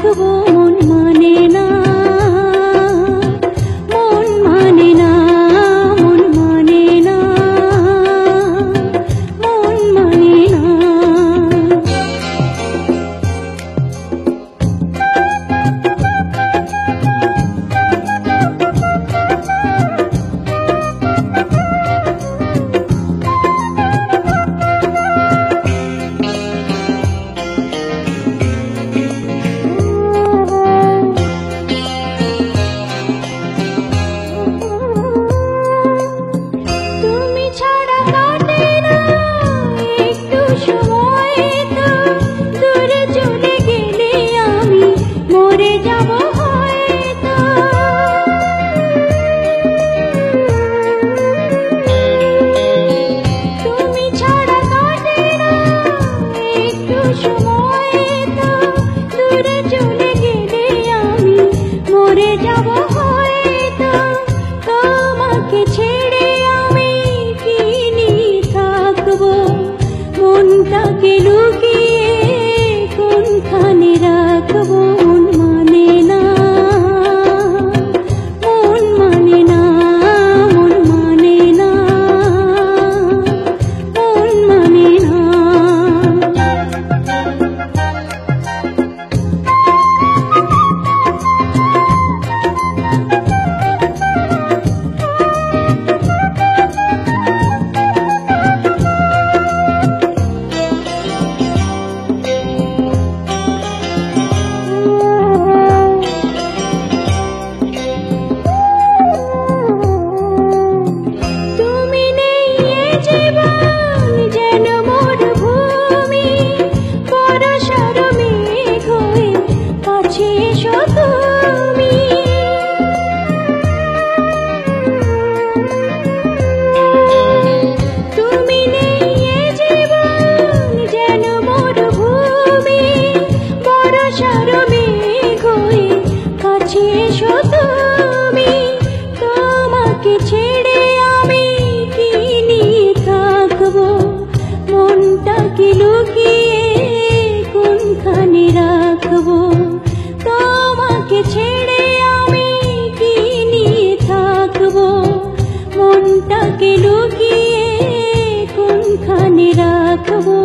থাকবো মন মানে না, মন মানে না, মন মানে না, মন মানে না। মনটাকে লুকিয়ে কোনখানে রাখবো মন মানে না, মন মানে না, মন মানে না, মন মানে না। তোমাকে ছেড়ে আমি কি নিয়ে থাকবো, মনটাকে লুকিয়ে কোনখানে রাখবো। তোমাকে ছেড়ে আমি কি নিয়ে থাকবো, মনটাকে লুকিয়ে কোনখানে রাখবো।